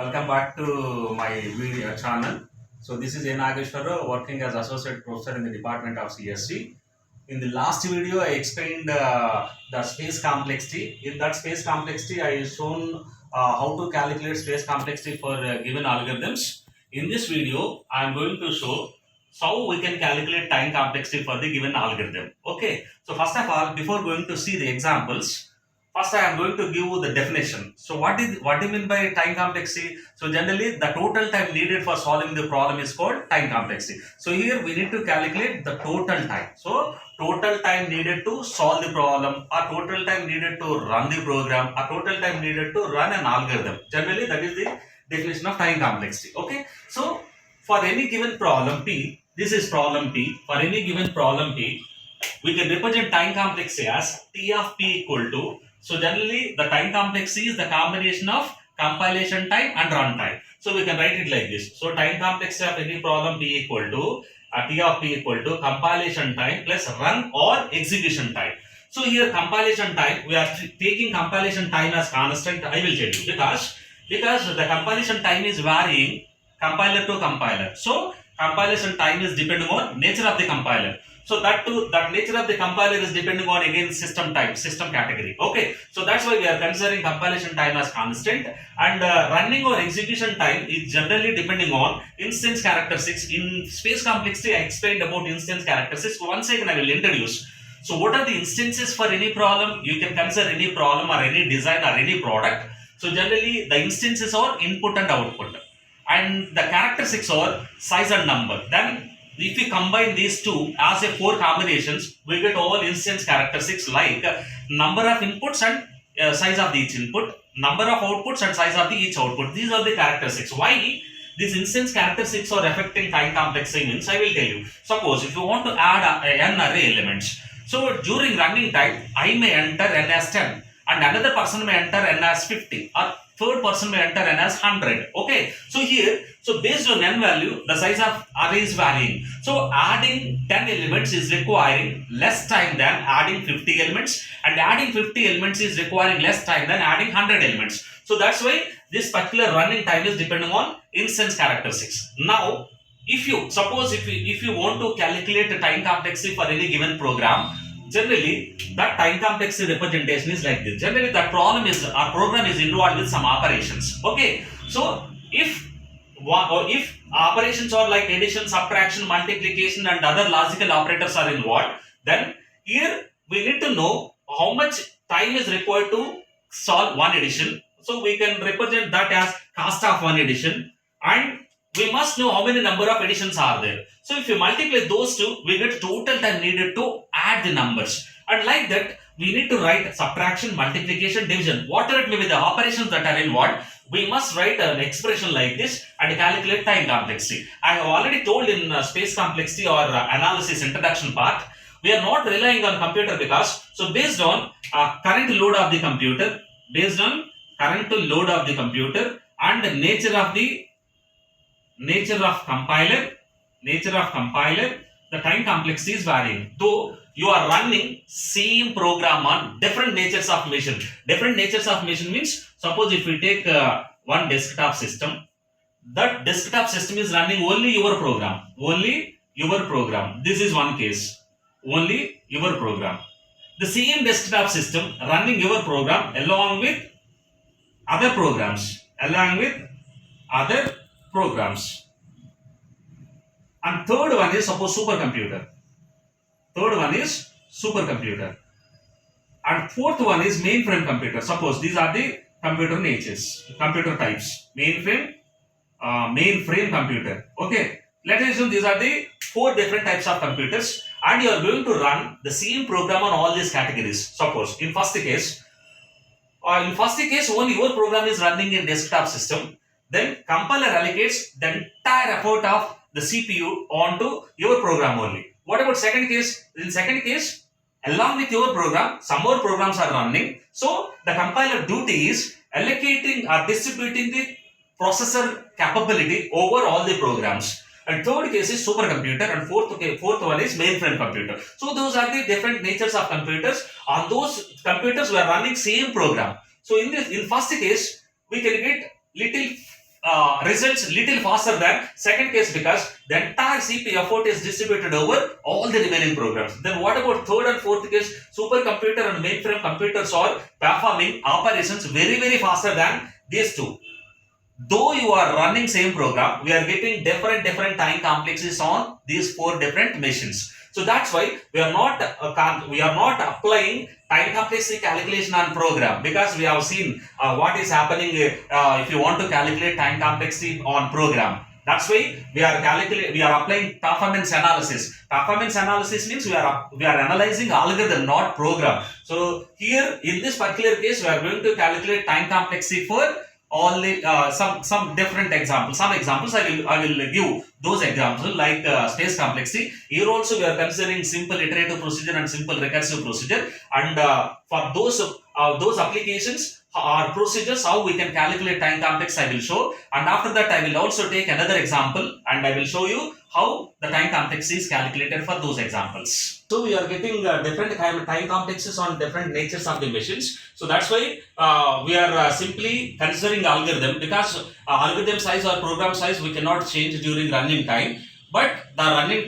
Welcome back to my video channel. So this is A. Nageshwara working as associate professor in the department of CSC. In the last video, I explained the space complexity. In that space complexity, I shown how to calculate space complexity for given algorithms. In this video, I am going to show how we can calculate time complexity for the given algorithm. Okay. So first of all, before going to see the examples, first, I am going to give you the definition. So, what do you mean by time complexity? So, generally, the total time needed for solving the problem is called time complexity. So, here we need to calculate the total time. So, total time needed to solve the problem, or total time needed to run the program, or total time needed to run an algorithm. Generally, that is the definition of time complexity. Okay. So, for any given problem P, this is problem P. For any given problem P, we can represent time complexity as T of P equal to, so generally the time complexity is the combination of compilation time and run time. So we can write it like this. So time complexity of any problem P equal to T of P equal to compilation time plus run or execution time. So here compilation time, we are taking compilation time as constant. I will tell you because the compilation time is varying compiler to compiler. So compilation time is depending on nature of the compiler. So that nature of the compiler is depending on again system type, system category. Okay, so that's why we are considering compilation time as constant, and running or execution time is generally depending on instance characteristics. In space complexity, I explained about instance characteristics. Once again, I will introduce. So what are the instances for any problem? You can consider any problem or any design or any product. So generally, the instances are input and output, and the characteristics are size and number. Then if we combine these two as a four combinations, we get all instance characteristics like number of inputs and size of each input, number of outputs and size of each output. These are the characteristics. Why these instance characteristics are affecting time complexity means I will tell you. Suppose if you want to add n array elements, so during running time, I may enter n as 10 and another person may enter n as 50, or third person may enter n as 100. Okay, so here, so based on n value, the size of array is varying. So adding 10 elements is requiring less time than adding 50 elements, and adding 50 elements is requiring less time than adding 100 elements. So that's why this particular running time is depending on instance characteristics. Now, if you suppose if you want to calculate the time complexity for any given program, generally that time complexity representation is like this. Generally, that problem is our program is involved with some operations. Okay, so if operations are like addition, subtraction, multiplication, and other logical operators are involved, then here we need to know how much time is required to solve one addition. So we can represent that as cost of one addition, and we must know how many number of additions are there. So if you multiply those two, we get total time needed to add the numbers. And like that, we need to write subtraction, multiplication, division. Whatever it may be the operations that are involved, we must write an expression like this and calculate time complexity. I have already told in space complexity or analysis introduction part, we are not relying on computer because, so based on current load of the computer, and the nature of compiler, the time complexity is varying. Though you are running same program on different natures of machine. Different natures of machine means, suppose if we take one desktop system, that desktop system is running only your program. This is one case. Only your program. The same desktop system running your program along with other programs. And third one is suppose supercomputer. And fourth one is mainframe computer. Suppose these are the computer types. Mainframe computer. Okay. Let us assume these are the four different types of computers, and you are going to run the same program on all these categories. Suppose in first case, only your program is running in desktop system. Then compiler allocates the entire effort of the CPU onto your program only. What about second case? In second case, along with your program, some more programs are running. So the compiler duty is allocating or distributing the processor capability over all the programs. And third case is supercomputer, and fourth one is mainframe computer. So those are the different natures of computers. On those computers, we are running same program. So in first case, we can get little results little faster than second case because the entire CPU effort is distributed over all the remaining programs. Then what about third and fourth case? Supercomputer and mainframe computers are performing operations very faster than these two. Though you are running same program, we are getting different time complexes on these four different machines. So that's why we are not applying time complexity calculation on program, because we have seen what is happening if you want to calculate time complexity on program. That's why we are applying performance analysis. Performance analysis means we are analyzing algorithm, not program. So here in this particular case, we are going to calculate time complexity for all the some different examples. Some examples I will give those examples like space complexity. Here also we are considering simple iterative procedure and simple recursive procedure, and for those applications or procedures how we can calculate time complex I will show, and after that I will also take another example and I will show you how the time complex is calculated for those examples. So we are getting different time complexes on different natures of the machines. So that's why we are simply considering algorithm, because algorithm size or program size we cannot change during running time, but the running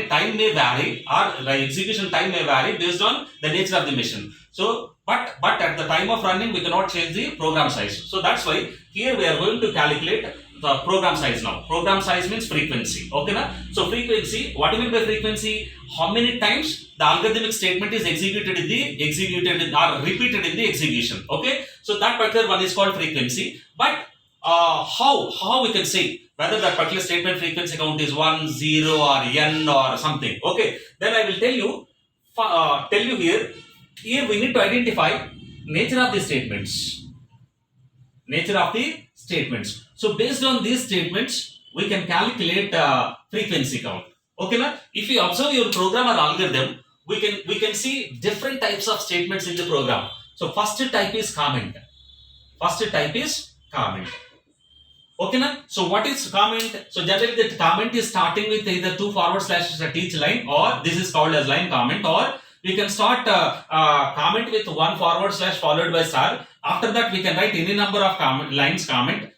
time may vary, or the execution time may vary based on the nature of the machine. So but at the time of running we cannot change the program size. So that's why here we are going to calculate the program size now. Program size means frequency. Okay na? So frequency, what do you mean by frequency? How many times the algorithmic statement is executed or repeated in the execution. Okay, so that particular one is called frequency. But how we can say whether that particular statement frequency count is 1, 0 or n or something. Okay, then I will tell you here. Here we need to identify nature of the statements. So based on these statements, we can calculate frequency count. Okay, na? If you observe your program or algorithm, we can see different types of statements in the program. So first type is comment. Okay, na? So what is comment? So generally the comment is starting with either 2 forward slashes at each line, or this is called as line comment, or we can start comment with 1 forward slash followed by star. After that we can write any number of lines comment.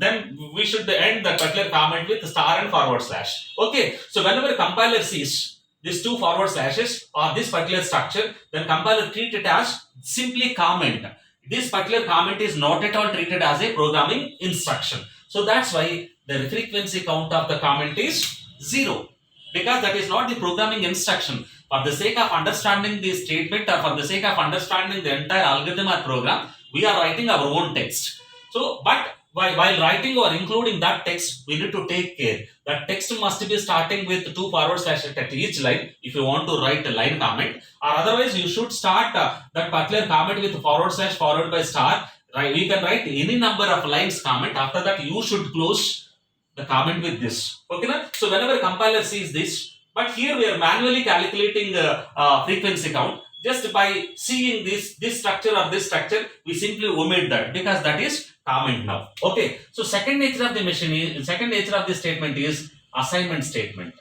Then we should end the particular comment with star and forward slash. Okay, so whenever compiler sees these 2 forward slashes or this particular structure, then compiler treat it as simply comment. This particular comment is not at all treated as a programming instruction. So that's why the frequency count of the comment is 0, because that is not the programming instruction. For the sake of understanding the statement, or for the sake of understanding the entire algorithm or program, we are writing our own text. So, but while writing or including that text, we need to take care. That text must be starting with 2 forward slashes at each line if you want to write a line comment, or otherwise you should start that particular comment with forward slash followed by star. Right? We can write any number of lines comment. After that, you should close the comment with this. Okay, na? So whenever compiler sees this, but here we are manually calculating the frequency count. Just by seeing this structure or this structure, we simply omit that, because that is comment now. Okay. So second nature of the statement is assignment statement.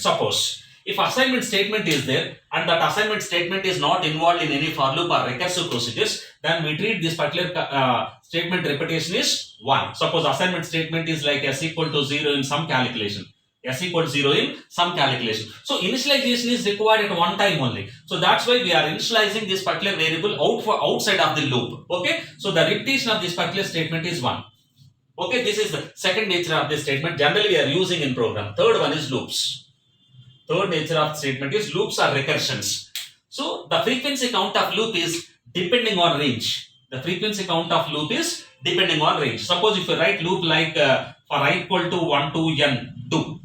Suppose if assignment statement is there and that assignment statement is not involved in any for loop or recursive procedures, then we treat this particular statement repetition is 1. Suppose assignment statement is like s equal to 0 in some calculation. So initialization is required at one time only. So that's why we are initializing this particular variable outside of the loop. Okay. So the repetition of this particular statement is 1. Okay. This is the second nature of this statement. Generally we are using in program. Third one is loops. Third nature of statement is loops or recursions. So the frequency count of loop is depending on range. Suppose if you write loop like for I equal to 1 to n 2.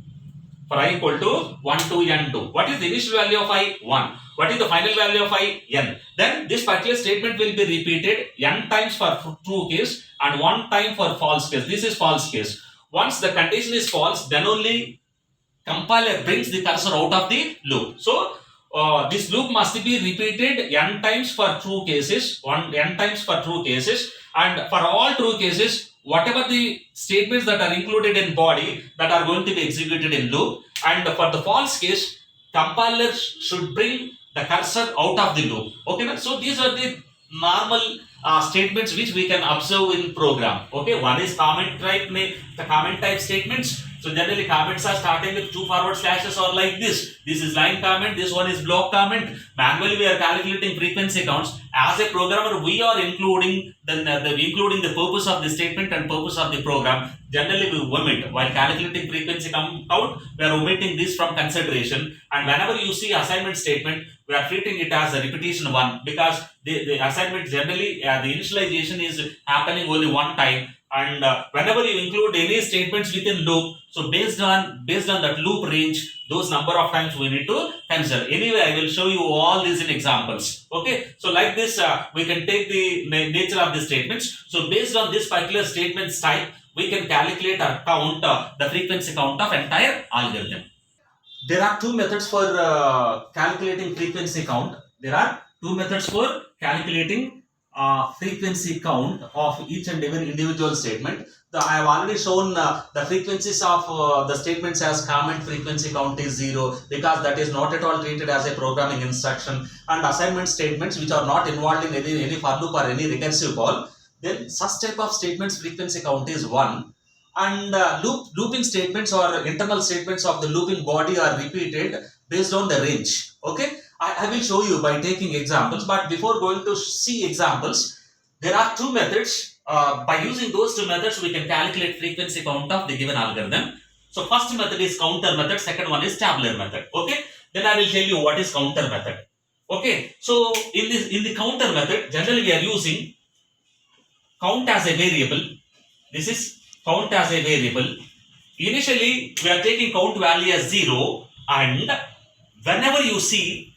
For I equal to 1 to n 2. What is the initial value of I? 1. What is the final value of I? N. Then this particular statement will be repeated n times for true case and 1 time for false case. This is false case. Once the condition is false, then only compiler brings the cursor out of the loop. So this loop must be repeated n times for true cases, and for all true cases, whatever the statements that are included in body that are going to be executed in loop, and for the false case, compiler should bring the cursor out of the loop. Okay, so these are the normal statements which we can observe in program. Okay, one is comment type, the comment type statements. So generally comments are starting with 2 forward slashes or like this. This is line comment, this one is block comment. Manually we are calculating frequency counts. As a programmer, we are including the purpose of the statement and purpose of the program. Generally we omit while calculating frequency count. We are omitting this from consideration. And whenever you see assignment statement, we are treating it as a repetition one, because the assignment generally the initialization is happening only one time. And whenever you include any statements within loop, so based on that loop range, those number of times we need to consider. Anyway, I will show you all these in examples. Okay, so like this we can take the nature of the statements. So based on this particular statements type, we can calculate or count the frequency count of entire algorithm. There are two methods for calculating frequency count. There are two methods for calculating frequency count of each and every individual statement. I have already shown the frequencies of the statements as comment frequency count is 0, because that is not at all treated as a programming instruction, and assignment statements which are not involved in any for loop or any recursive call, then such type of statements frequency count is 1. And looping statements or internal statements of the looping body are repeated based on the range. Okay, I will show you by taking examples, but before going to see examples, there are two methods. By using those two methods, we can calculate frequency count of the given algorithm. So first method is counter method, second one is tabular method. Okay, then I will tell you what is counter method. Okay, so in the counter method, generally we are using count as a variable. This is count as a variable. Initially, we are taking count value as 0, and whenever you see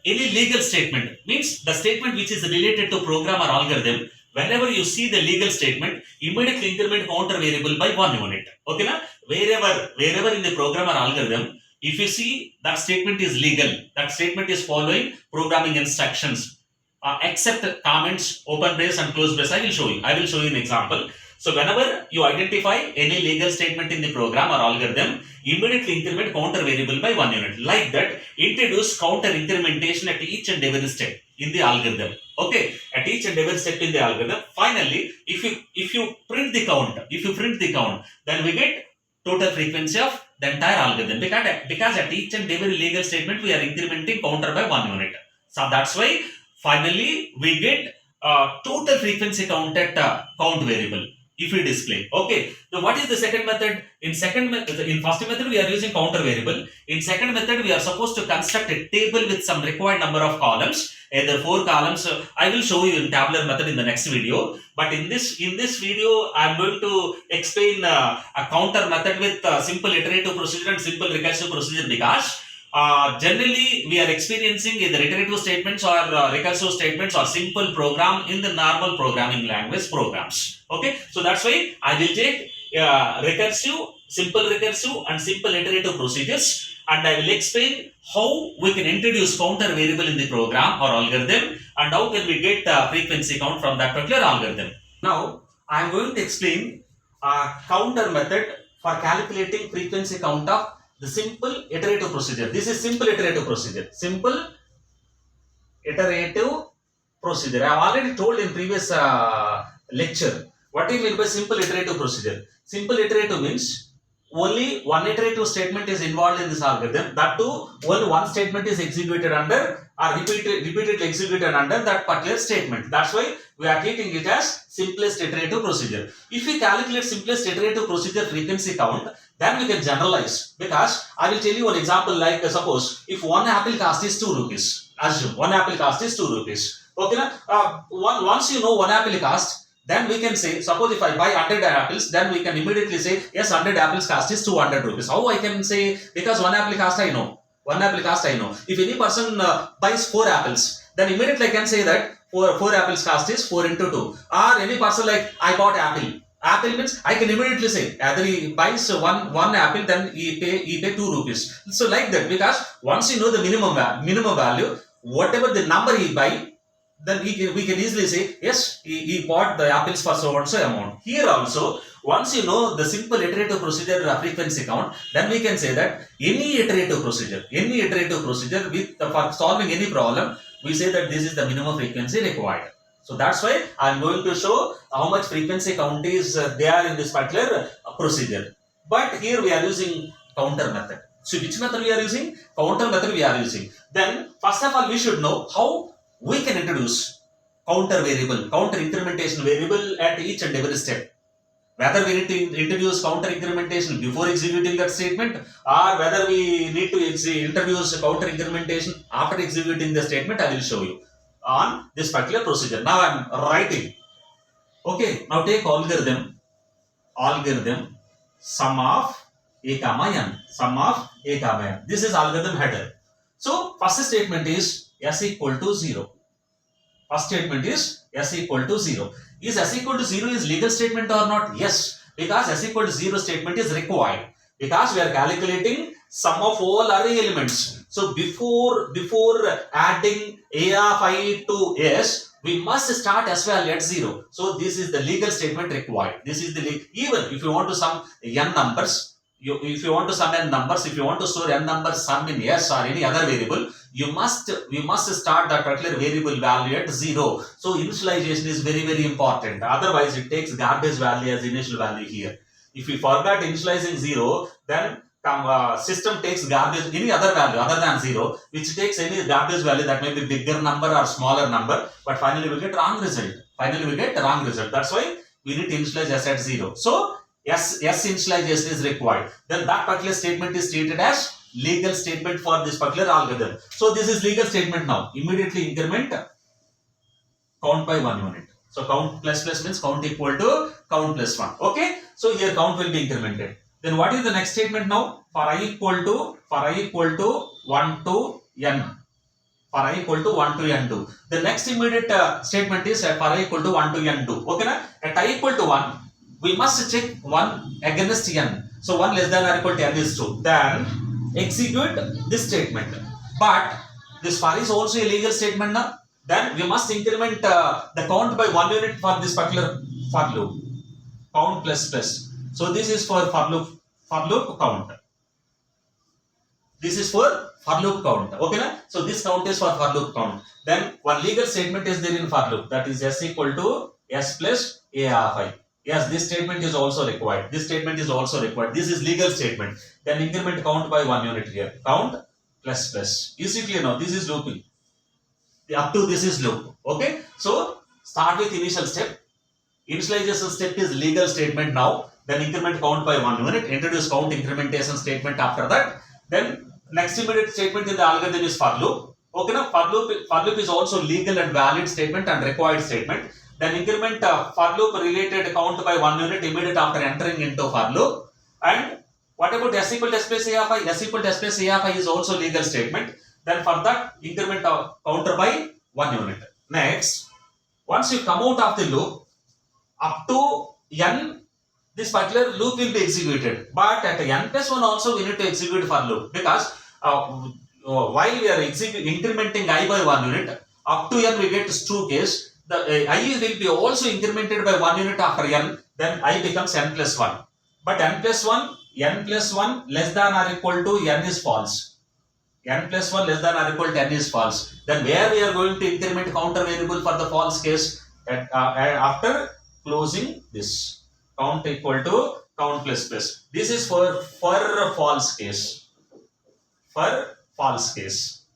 any legal statement, means the statement which is related to program or algorithm, whenever you see the legal statement, immediately increment counter variable by 1 unit. Okay, na? Wherever in the program or algorithm, if you see that statement is legal, that statement is following programming instructions, except comments, open brace and close brace, I will show you an example. So whenever you identify any legal statement in the program or algorithm, immediately increment counter variable by 1 unit. Like that, introduce counter incrementation at each and every step in the algorithm. Okay, at each and every step in the algorithm. Finally, if you print the count, then we get total frequency of the entire algorithm, because at each and every legal statement we are incrementing counter by 1 unit. So that's why finally we get total frequency count at count variable if we display. Okay, so what is the second method? In first method we are using counter variable. In second method we are supposed to construct a table with some required number of columns, either 4 columns. I will show you in tabular method in the next video. But in this video I am going to explain a counter method with simple iterative procedure and simple recursive procedure, because generally we are experiencing either iterative statements or recursive statements or simple program in the normal programming language programs. Okay, so that's why I will take recursive, simple recursive and simple iterative procedures, and I will explain how we can introduce counter variable in the program or algorithm, and how can we get frequency count from that particular algorithm. Now I am going to explain counter method for calculating frequency count of the simple iterative procedure. This is simple iterative procedure. Simple iterative procedure. I have already told in previous lecture. What do you mean by simple iterative procedure? Simple iterative means only one iterative statement is involved in this algorithm. That too, only one statement is executed under or repeatedly executed under that particular statement. That's why we are treating it as simplest iterative procedure. If we calculate simplest iterative procedure frequency count, then we can generalize, because I will tell you an example, like suppose if one apple cost is 2 rupees. Assume one apple cost is 2 rupees. Okay, once you know one apple cost, then we can say, suppose if I buy 100 apples, then we can immediately say, yes, 100 apples cost is 200 rupees. How I can say? Because one apple cost I know. If any person buys 4 apples, then immediately I can say that 4 apples cost is 4 into 2. Or any person like, I bought apple. Apple means I can immediately say, either he buys one apple, then he pay 2 rupees. So like that, because once you know the minimum value, whatever the number he buy, then we can easily say, yes, he bought the apples for so and so amount. Here also, once you know the simple iterative procedure frequency count, then we can say that any iterative procedure with for solving any problem, we say that this is the minimum frequency required. So that's why I'm going to show how much frequency count is there in this particular procedure. But here we are using counter method. So which method we are using? Counter method we are using. Then first of all we should know how we can introduce counter variable, counter incrementation variable at each and every step. Whether we need to introduce counter incrementation before executing that statement, or whether we need to introduce counter incrementation after executing the statement, I will show you on this particular procedure. Now I am writing. Okay, now take algorithm sum of a comma n, sum of a comma n. This is algorithm header. So first statement is s equal to 0. First statement is s equal to 0. Is s equal to 0 is legal statement or not? Yes, because s equal to 0 statement is required, because we are calculating sum of all array elements. So before adding a of I to s, we must start s value at 0. So this is the legal statement required. This is the even if you want to sum n numbers, if you want to sum n numbers, if you want to store n numbers sum in s or any other variable, we must start that particular variable value at 0. So initialization is very important. Otherwise, it takes garbage value as initial value here. If we forgot initializing 0, then system takes garbage any other value other than 0, which takes any garbage value that may be bigger number or smaller number, but finally we get wrong result. That's why we need to initialize s at 0. So S initialization is required. Then that particular statement is treated as legal statement for this particular algorithm. So this is legal statement now. Immediately increment count by 1 unit. So count plus means count equal to count plus 1. Okay. So here count will be incremented. Then what is the next statement now? For I equal to 1 to n. For I equal to 1 to n2. The next immediate statement is for I equal to 1 to n2. Okay na? At I equal to 1, we must check 1 against n. So 1 less than or equal to n is true. Then execute this statement. But this for is also a legal statement now. Then we must increment the count by 1 unit for this particular for loop. Count plus. So this is for loop count. This is for loop count. Okay na? So this count is for loop count. Then one legal statement is there in for loop, that is s equal to s plus a of I. Yes, this statement is also required. This is legal statement. Then increment count by 1 unit here. Count plus. You see clear now? This is looping. Up to this is loop. Okay. So start with initial step. Initialization step is legal statement now. Then increment count by 1 unit. Introduce count incrementation statement after that. Then next immediate statement in the algorithm is for loop. Okay. Now for loop is also legal and valid statement and required statement. Then increment for loop related count by 1 unit immediate after entering into for loop. And what about s equal to s plus a of I? S equal to s plus a of I is also legal statement. Then for that increment counter by 1 unit. Next, once you come out of the loop, up to n, this particular loop will be executed. But at n plus 1 also we need to execute for loop, because while we are incrementing I by 1 unit, up to n we get true case. The I will be also incremented by 1 unit after n, then I becomes n plus 1. But n plus 1 less than or equal to n is false. N plus 1 less than or equal to n is false. Then where we are going to increment counter variable for the false case? After closing this. Count equal to count plus. This is for false case. For false case.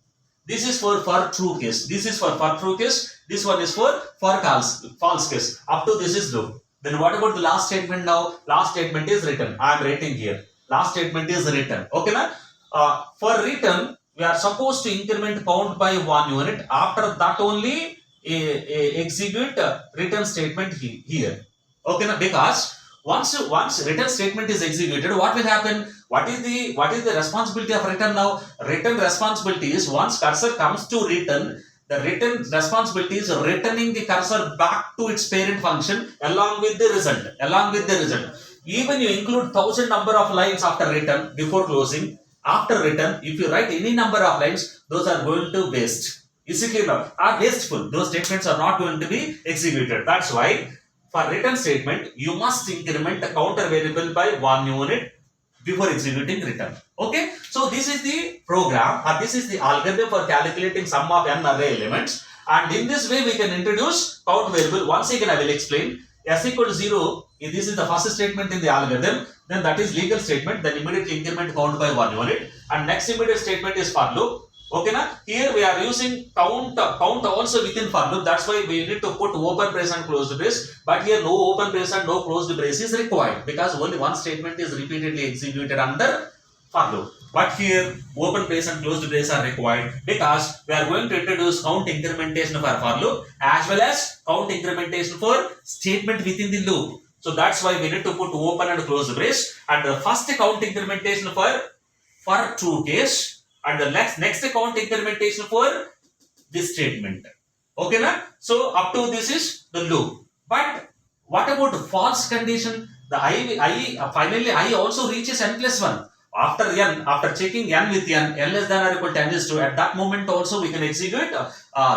This is for true case. This is for true case. This one is for false case. Up to this is loop. Then what about the last statement now? Last statement is written. I am writing here. Last statement is written. Okay na? For written, we are supposed to increment count by 1 unit. After that only execute written statement here. Okay na? Because once written statement is executed, what will happen? What is the responsibility of written now? Written responsibility is once cursor comes to written, the written responsibility is returning the cursor back to its parent function along with the result. Even you include 1000 number of lines after written before closing. After written, if you write any number of lines, those are going to waste. Is it clear? Are wasteful. Those statements are not going to be executed. That's why for written statement, you must increment the counter variable by 1 unit before executing return. Okay. So this is the program, or this is the algorithm for calculating sum of n array elements. And in this way, we can introduce count variable. Once again, I will explain. S equal to 0, if this is the first statement in the algorithm, then that is legal statement, then immediately increment count by 1 unit. And next immediate statement is for loop. Okay, na? Here we are using count also within for loop. That's why we need to put open brace and closed brace. But here no open brace and no closed brace is required because only one statement is repeatedly executed under for loop. But here open brace and closed brace are required because we are going to introduce count incrementation for loop as well as count incrementation for statement within the loop. So that's why we need to put open and closed brace. And the first count incrementation for true case. And the next count incrementation for this statement. Okay, na? So up to this is the loop. But what about the false condition? The finally I also reaches n plus 1. After checking n with n less than or equal to n is 2, at that moment also we can execute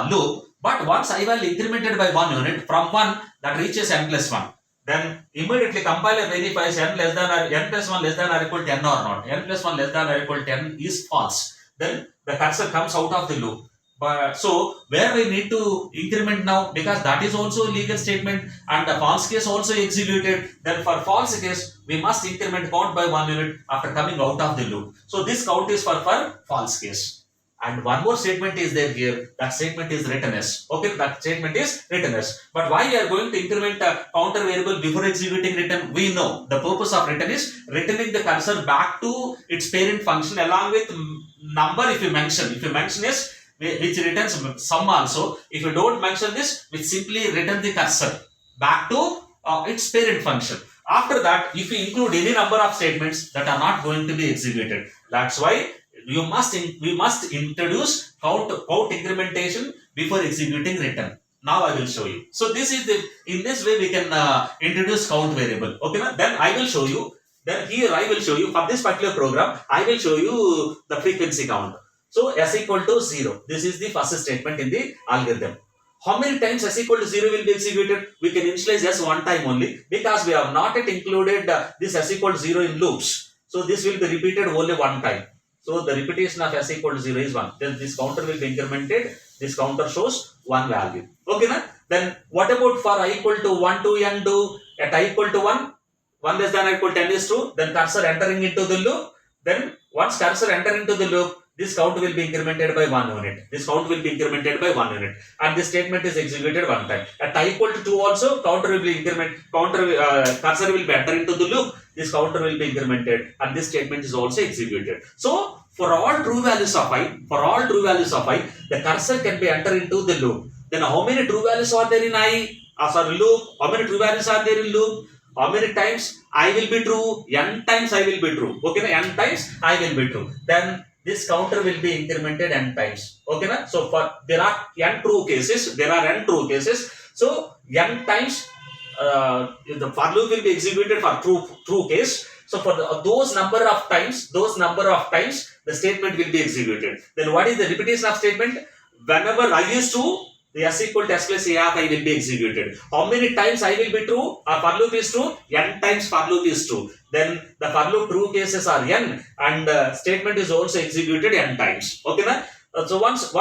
loop. But once I value incremented by 1 unit from 1 that reaches n plus 1. Then immediately compiler verifies n plus 1 less than or equal to n or not. N plus 1 less than or equal to n is false. Then the cursor comes out of the loop. But so where we need to increment now, because that is also a legal statement and the false case also executed. Then for false case we must increment count by 1 unit after coming out of the loop. So this count is for false case. And one more statement is there here. That statement is written as. Okay, that statement is written as. But why we are going to increment a counter variable before executing return? We know the purpose of return is returning the cursor back to its parent function along with number if you mention. If you mention is which returns sum also. If you don't mention this, which simply return the cursor back to its parent function. After that, if you include any number of statements that are not going to be executed, that's why we must introduce count incrementation before executing return. Now I will show you. So this is in this way we can introduce count variable. Okay, then I will show you. Then here I will show you for this particular program. I will show you the frequency count. So s equal to 0. This is the first statement in the algorithm. How many times s equal to 0 will be executed? We can initialize s one time only because we have not yet included this s equal to 0 in loops. So this will be repeated only one time. So the repetition of s equal to 0 is 1. Then this counter will be incremented. This counter shows one value. Okay, na? Then what about for I equal to 1 to n to at I equal to 1? 1 less than or equal to 10 is 2. Then cursor entering into the loop. Then once cursor enter into the loop, this count will be incremented by 1 unit. This count will be incremented by 1 unit. And this statement is executed one time. At I equal to 2 also, counter will be cursor will be enter into the loop. This counter will be incremented and this statement is also executed. So for all true values of I, the cursor can be entered into the loop. Then how many true values are there in loop? How many true values are there in loop? How many times I will be true? N times I will be true. Okay, n times I will be true. Then this counter will be incremented n times. Okay, na? So for there are n true cases. So n times the for loop will be executed for true case. So for those number of times, the statement will be executed. Then what is the repetition of statement? Whenever I is true, the s equal to s plus a of I will be executed. How many times I will be true? For loop is true. N times for loop is true. Then the for loop true cases are n, and statement is also executed n times. Okay, na? So once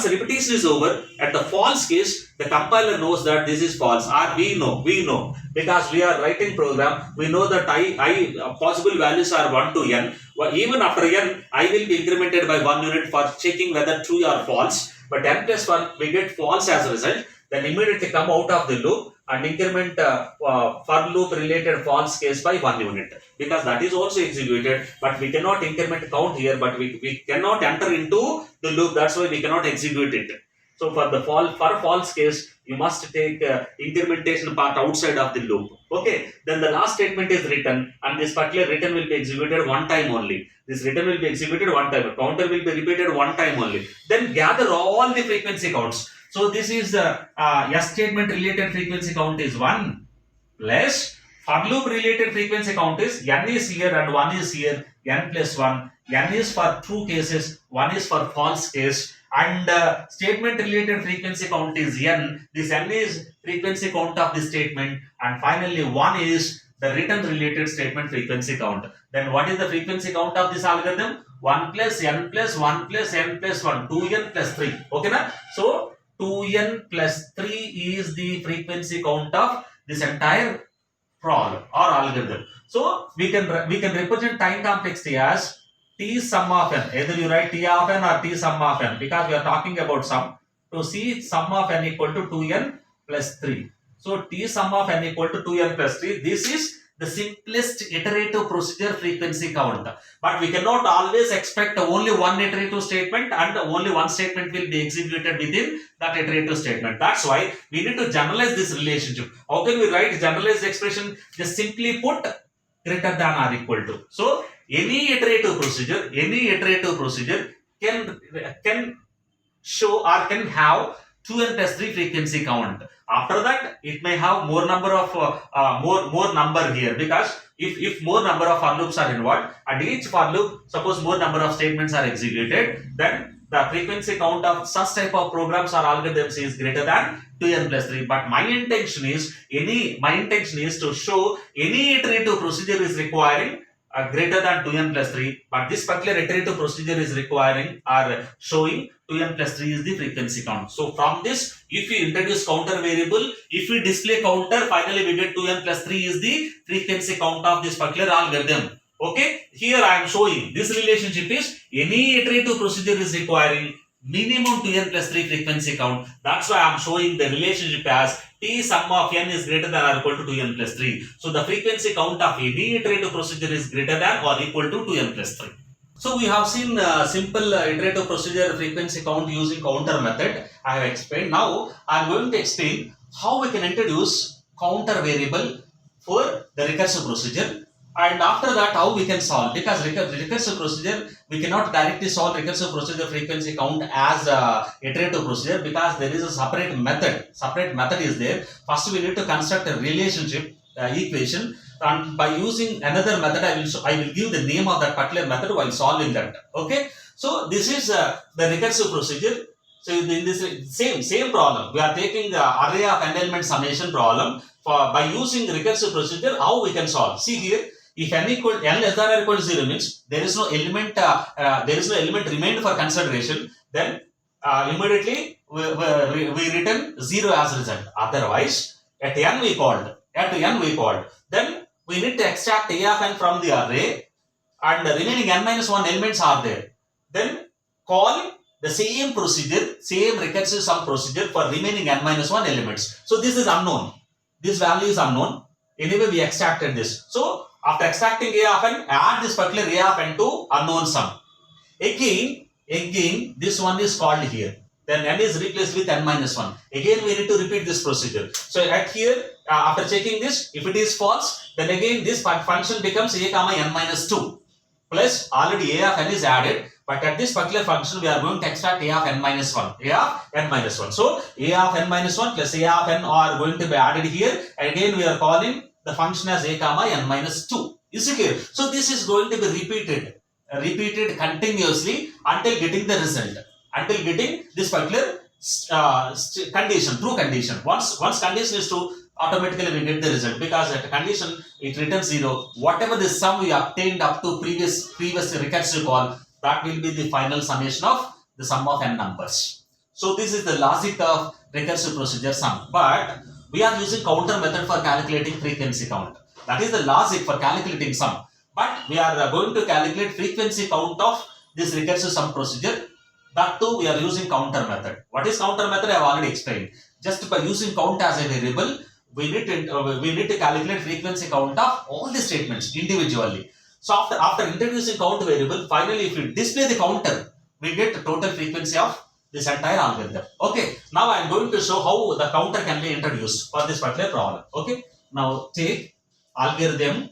repetition is over, at the false case, the compiler knows that this is false. Or we know because we are writing program. We know that I possible values are 1 to n. Well, even after n, I will be incremented by 1 unit for checking whether true or false. But n plus 1 we get false as a result. Then immediately come out of the loop and increment for loop related false case by 1 unit, because that is also executed, but we cannot increment count here, but we cannot enter into the loop. That's why we cannot execute it. So for the false case, you must take incrementation part outside of the loop. Okay, then the last statement is written, and this particular return will be executed one time only. This return will be executed one time. Counter will be repeated one time only. Then gather all the frequency counts. So this is the S statement related frequency count is 1 plus for loop related frequency count is n is here and 1 is here, n plus 1. N is for true cases, 1 is for false case, and statement related frequency count is n. This n is frequency count of the statement, and finally 1 is the return related statement frequency count. Then what is the frequency count of this algorithm? 1 plus n plus 1 plus n plus 1, 2n plus 3. Okay, na? So 2n plus 3 is the frequency count of this entire problem or algorithm. So we can represent time complexity as t sum of n. Either you write t of n or t sum of n, because we are talking about sum. To see sum of n equal to 2n plus 3. So t sum of n equal to 2n plus 3. This is the simplest iterative procedure frequency count. But we cannot always expect only one iterative statement and only one statement will be executed within that iterative statement. That's why we need to generalize this relationship. How can we write generalized expression? Just simply put greater than or equal to. So any iterative procedure can show or can have 2n plus 3 frequency count. After that, it may have more number of more number here, because if more number of for loops are involved and each for loop, suppose more number of statements are executed, then the frequency count of such type of programs or algorithms is greater than 2n plus 3. But my intention is to show any iterative procedure is requiring greater than 2n plus 3, but this particular iterative procedure is requiring or showing 2n plus 3 is the frequency count. So from this, if we introduce counter variable, if we display counter, finally we get 2n plus 3 is the frequency count of this particular algorithm. Okay, here I am showing this relationship is any iterative procedure is requiring minimum 2n plus 3 frequency count. That's why I am showing the relationship as t sum of n is greater than or equal to 2n plus 3. So the frequency count of any iterative procedure is greater than or equal to 2n plus 3. So we have seen simple iterative procedure frequency count using counter method. I have explained. Now I am going to explain how we can introduce counter variable for the recursive procedure, and after that how we can solve, because recursive procedure we cannot directly solve recursive procedure frequency count as iterative procedure, because there is a separate method is there. First we need to construct a relationship equation, and by using another method I will give the name of that particular method while solving that. Okay, so this is the recursive procedure. So in this same problem, we are taking the array of n element summation problem. By using recursive procedure, how we can solve? See here, if n less than or equal to 0 means there is no element remained for consideration, then immediately we return 0 as result. Otherwise, at n we called, then we need to extract a of n from the array, and the remaining n minus 1 elements are there. Then call the same procedure, same recursive sum procedure for remaining n minus 1 elements. So this is unknown. This value is unknown. Anyway, we extracted this. So after extracting a of n, add this particular a of n to unknown sum. Again, this one is called here. Then n is replaced with n minus 1. Again, we need to repeat this procedure. So at here, after checking this, if it is false, then again this function becomes a comma n minus 2. Plus already a of n is added. But at this particular function, we are going to extract a of n minus 1. So a of n minus 1 plus a of n are going to be added here. And again, we are calling the function as a comma n minus 2. Is it clear? So this is going to be repeated continuously until getting the result. Until getting this particular condition, true condition. Once condition is true, automatically we get the result, because at condition it returns 0. Whatever the sum we obtained up to previous recursive call, that will be the final summation of the sum of n numbers. So this is the logic of recursive procedure sum. But we are using counter method for calculating frequency count. That is the logic for calculating sum. But we are going to calculate frequency count of this recursive sum procedure. That too we are using counter method. What is counter method? I have already explained. Just by using count as a variable, we need to calculate frequency count of all the statements individually. So after introducing count variable, finally if we display the counter, we get the total frequency of this entire algorithm. Okay, now I am going to show how the counter can be introduced for this particular problem. Okay, now take algorithm.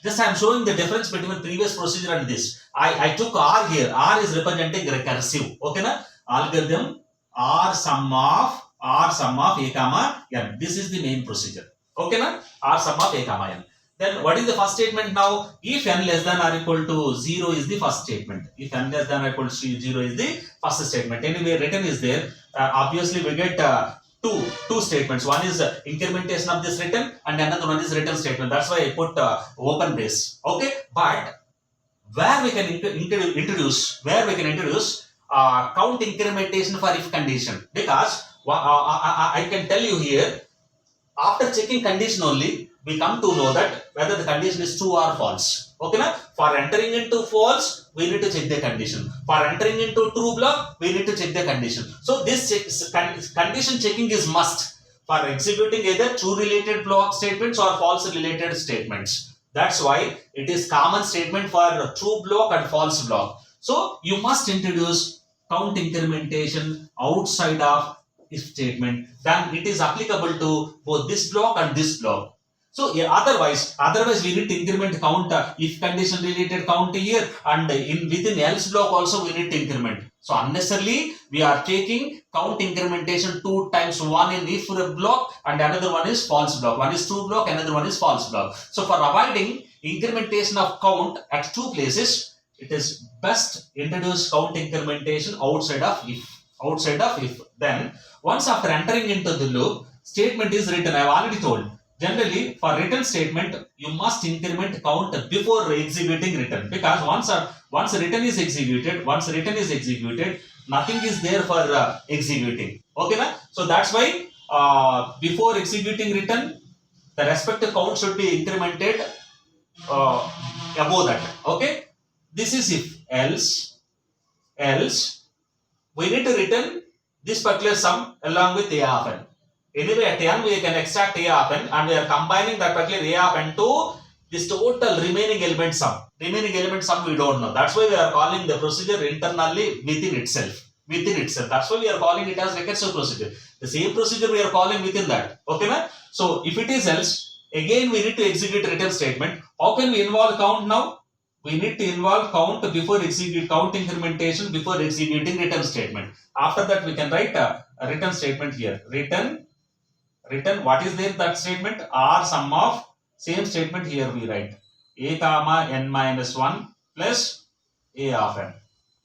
Just I am showing the difference between previous procedure and this. I took R here. R is representing recursive. Okay, na? Algorithm R sum of a comma n. This is the main procedure. Okay, na? R sum of a comma n. Then what is the first statement now? If n less than or equal to 0 is the first statement. If n less than or equal to 0 is the first statement. Anyway, written is there. Obviously, we get two statements. One is incrementation of this return, and another one is return statement. That's why I put open brace. Okay, but where we can introduce count incrementation for if condition, because I can tell you here, after checking condition only, we come to know that whether the condition is true or false. Okay, na? For entering into false, we need to check the condition. For entering into true block, we need to check the condition. So this condition checking is must for executing either true related block statements or false related statements. That's why it is common statement for true block and false block. So you must introduce count incrementation outside of if statement, then it is applicable to both this block and this block. So yeah, otherwise we need to increment count if condition related count here, and within else block also we need to increment. So unnecessarily we are taking count incrementation 2 times, one in if block and another one is false block. One is true block, another one is false block. So for avoiding incrementation of count at 2 places, it is best introduce count incrementation outside of if. Then once after entering into the loop, statement is written. I have already told. Generally, for written statement, you must increment count before executing written, because once written is executed, nothing is there for executing. Okay, na? So that's why before executing written, the respective count should be incremented above that. Okay, this is if. Else we need to return this particular sum along with a of n. Anyway, at n we can extract a of n, and we are combining that particular a of n to this total remaining element sum. Remaining element sum we don't know. That's why we are calling the procedure internally within itself. That's why we are calling it as recursive procedure. The same procedure we are calling within that. Okay, na? So if it is else, again we need to execute return statement. How can we involve count now? We need to involve count before execute count incrementation before executing return statement. After that, we can write a return statement here. Return. What is there that statement? R sum of same statement here we write a comma n minus 1 plus a of n.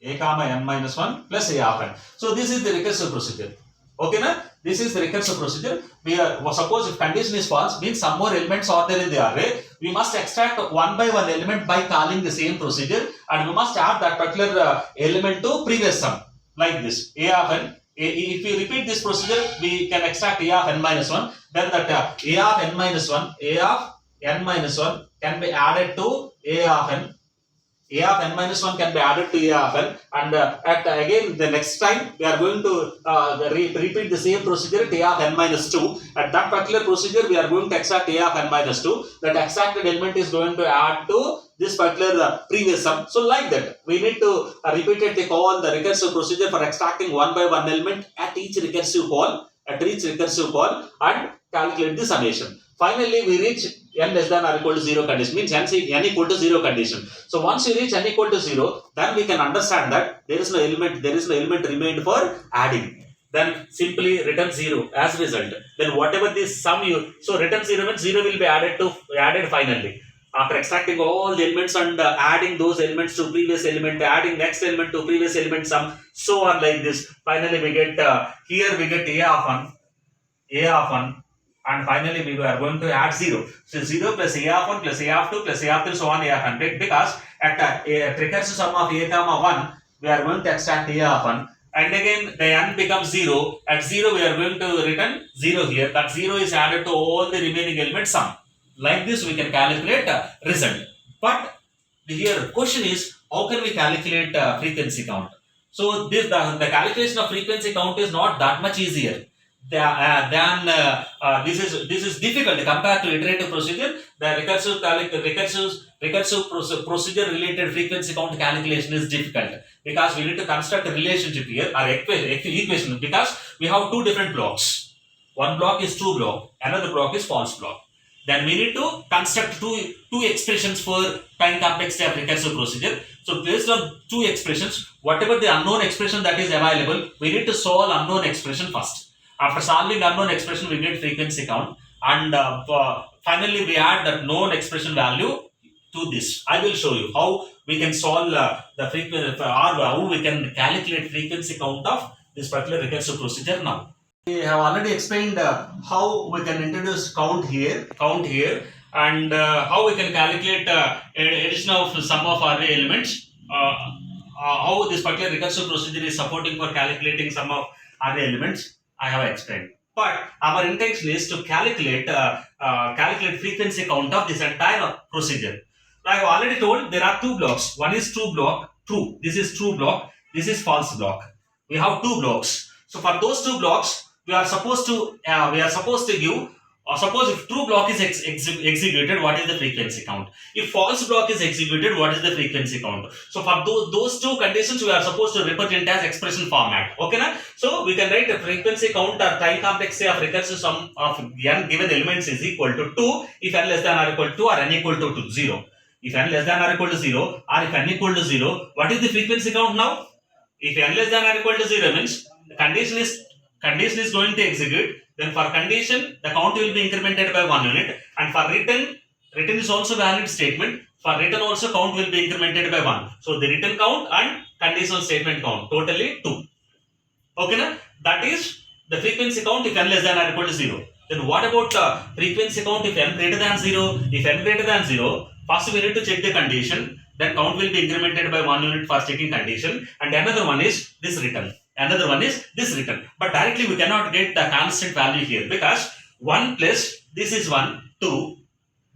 A comma n minus 1 plus a of n. So this is the recursive procedure. Okay, na? This is the recursive procedure. We are suppose if condition is false, means some more elements are there in the array. We must extract one by one element by calling the same procedure, and we must add that particular element to previous sum like this. A of n. If we repeat this procedure, we can extract a of n minus 1. Then that a of n minus 1 can be added to a of n. A of n minus 1 can be added to a of n, and again the next time we are going to repeat the same procedure at a of n minus 2. At that particular procedure we are going to extract a of n minus 2. That extracted element is going to add to this particular previous sum. So like that we need to repeatedly call the recursive procedure for extracting one by one element at each recursive call, and calculate the summation. Finally we reach n less than or equal to 0 condition, means n equal to 0 condition. So once you reach n equal to 0, then we can understand that there is no element remained for adding. Then simply return 0 as result. Then whatever this sum so return 0 means 0 will be added finally. After extracting all the elements and adding those elements to previous element, adding next element to previous element sum, so on like this. Finally we get here we get a of 1. And finally we are going to add 0. So 0 plus a of 1 plus a of 2 plus a of 3, so on a of 100, because at a recursive sum of a comma 1 we are going to extract a of 1, and again the n becomes 0. At 0 we are going to return 0 here. That 0 is added to all the remaining elements sum. Like this we can calculate result. But here question is, how can we calculate frequency count? So this the calculation of frequency count is not that much easier. This is difficult compared to iterative procedure. The recursive procedure related frequency count calculation is difficult, because we need to construct a relationship here or equation, because we have two different blocks. One block is true block, another block is false block. Then we need to construct two expressions for time complexity of recursive procedure. So based on two expressions, whatever the unknown expression that is available, we need to solve unknown expression first. After solving unknown expression, we get frequency count, and finally we add that known expression value to this. I will show you how we can solve the frequency, or how we can calculate frequency count of this particular recursive procedure now. We have already explained how we can introduce count here, and how we can calculate addition of sum of array elements how this particular recursive procedure is supporting for calculating some of array elements, I have explained. But our intention is to calculate frequency count of this entire procedure. I have already told there are two blocks. One is true block, true. This is true block. This is false block. We have two blocks. So for those two blocks, we are supposed to give. Or suppose if true block is executed, what is the frequency count? If false block is executed, what is the frequency count? So for those two conditions, we are supposed to represent as expression format. Okay, na? So we can write a frequency count or time complexity of recursive sum of n given elements is equal to 2 if n less than or equal to or n equal to 0. If n less than or equal to 0 or if n equal to 0, what is the frequency count now? If n less than or equal to 0 means the condition is going to execute. Then for condition, the count will be incremented by 1 unit, and for return is also valid statement. For return also count will be incremented by 1. So the return count and conditional statement count totally 2. Okay, na? That is the frequency count if n less than or equal to 0. Then what about frequency count if n greater than 0? If n greater than 0, first we need to check the condition. Then count will be incremented by 1 unit for checking condition, and another one is this return. Another one is this return. But directly we cannot get the constant value here because 1 plus this is 1, 2.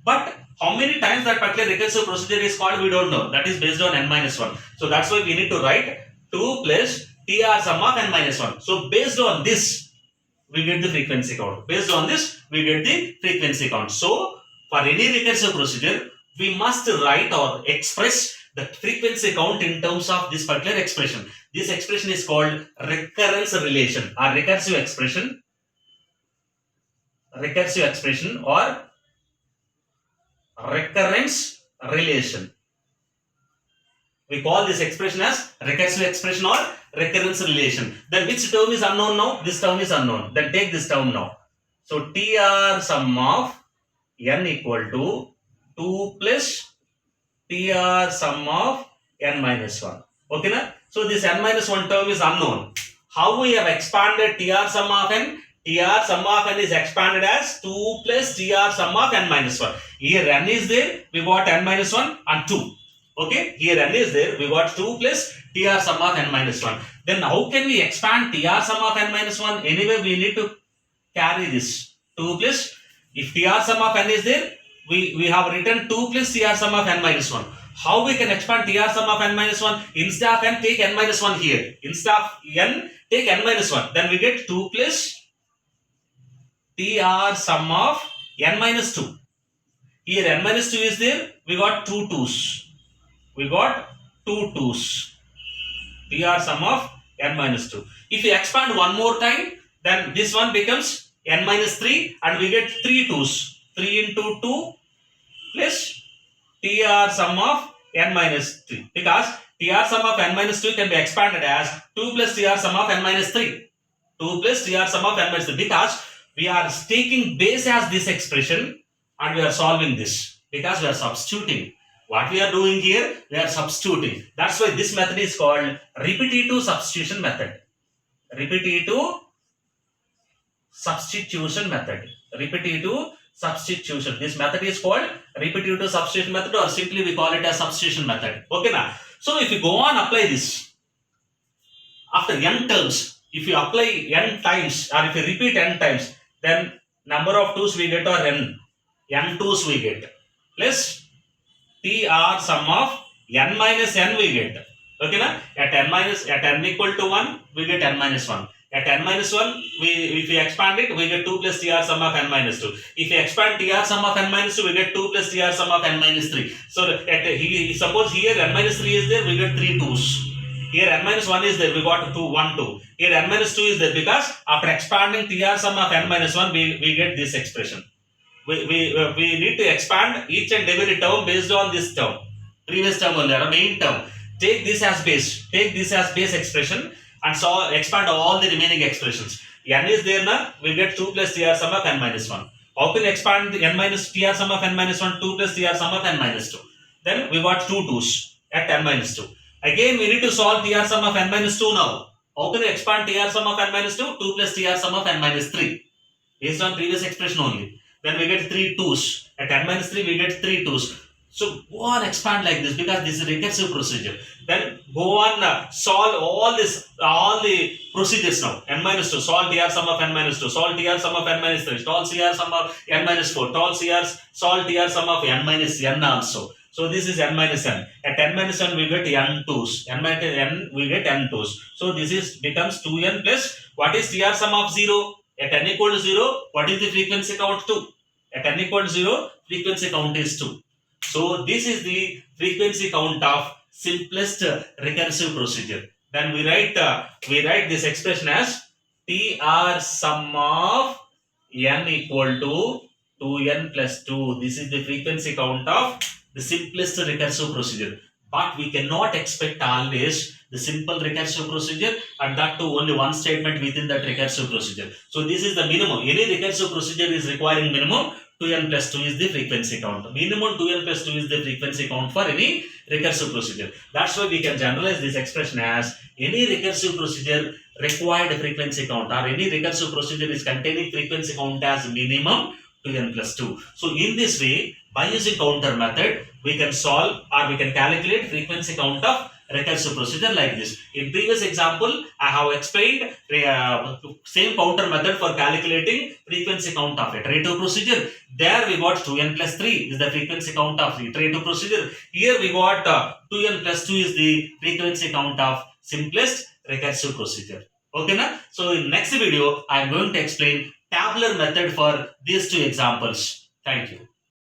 But how many times that particular recursive procedure is called, we don't know. That is based on n minus 1. So that's why we need to write 2 plus tr sum of n minus 1. So based on this, we get the frequency count. Based on this, we get the frequency count. So for any recursive procedure, we must write or express the frequency count in terms of this particular expression. This expression is called recurrence relation or recursive expression or recurrence relation. We call this expression as recursive expression or recurrence relation. Then which term is unknown now? This term is unknown. Then take this term now. So tr sum of n equal to 2 plus tr sum of n minus 1. Okay, na? So this n minus 1 term is unknown. How we have expanded tr sum of n? Tr sum of n is expanded as 2 plus tr sum of n minus 1. Here n is there, we got n minus 1 and 2. Okay, here n is there, we got 2 plus tr sum of n minus 1. Then how can we expand tr sum of n minus 1? Anyway, we need to carry this 2 plus, if tr sum of n is there, we have written 2 plus tr sum of n minus 1. How we can expand tr sum of n minus 1? Instead of n, take n minus 1 here. Instead of n, take n minus 1. Then we get 2 plus tr sum of n minus 2. Here n minus 2 is there. We got 2 2's. We got 2 2's. tr sum of n minus 2. If we expand one more time, then this one becomes n minus 3 and we get 3 2's. 3 into 2 plus tr sum of n minus 3. Because tr sum of n minus 2 can be expanded as 2 plus tr sum of n minus 3. 2 plus tr sum of n minus 3. Because we are taking base as this expression and we are solving this. Because we are substituting. What we are doing here, we are substituting. That's why this method is called repetitive substitution method. Repetitive substitution method. Repetitive substitution. This method is called repetitive substitution method, or simply we call it as substitution method. Okay, now. So if you go on apply this, after n terms, if you apply n times or if you repeat n times, then number of 2's we get or n 2's we get. Plus tr sum of n minus n we get. Okay, na? At n equal to 1, we get n minus 1. At n minus 1, if we expand it, we get 2 plus tr sum of n minus 2. If we expand tr sum of n minus 2, we get 2 plus tr sum of n minus 3. So suppose here n minus 3 is there, we get 3 2's. Here n minus 1 is there, we got 1 2. Here n minus 2 is there because after expanding tr sum of n minus 1, we get this expression. We need to expand each and every term based on this term. Previous term only, the main term. Take this as base. Take this as base expression and so expand all the remaining expressions. N is there now, we get 2 plus tr sum of n minus 1. How can we expand the n minus tr sum of n minus 1? 2 plus tr sum of n minus 2. Then we got 2 2's at n minus 2. Again, we need to solve tr sum of n minus 2 now. How can we expand tr sum of n minus 2? 2 plus tr sum of n minus 3. Based on previous expression only. Then we get 3 2's. At n minus 3, we get 3 2's. So go on expand like this because this is recursive procedure. Then go on solve all the procedures now. N minus 2, solve TR sum of N minus 2, solve TR sum of N minus 3, solve CR sum of N minus 4, solve TR sum of N minus N also. So this is N minus N. At N minus N we get N 2s. N minus N we get N 2s. So this is becomes 2N plus what is TR sum of 0? At N equal to 0, what is the frequency count 2? At N equal to 0, frequency count is 2. So this is the frequency count of simplest recursive procedure. Then we write this expression as TR sum of N equal to 2N plus 2. This is the frequency count of the simplest recursive procedure. But we cannot expect always the simple recursive procedure, and that too only one statement within that recursive procedure. So this is the minimum. Any recursive procedure is requiring minimum 2n plus 2 is the frequency count. Minimum 2n plus 2 is the frequency count for any recursive procedure. That's why we can generalize this expression as any recursive procedure required frequency count, or any recursive procedure is containing frequency count as minimum 2n plus 2. So in this way, by using counter method, we can solve or we can calculate frequency count of recursive procedure like this. In previous example, I have explained same counter method for calculating frequency count of iterative procedure. There we got 2n plus 3 is the frequency count of iterative procedure. Here we got 2n plus 2 is the frequency count of simplest recursive procedure. Okay, na? So in next video, I am going to explain tabular method for these two examples. Thank you.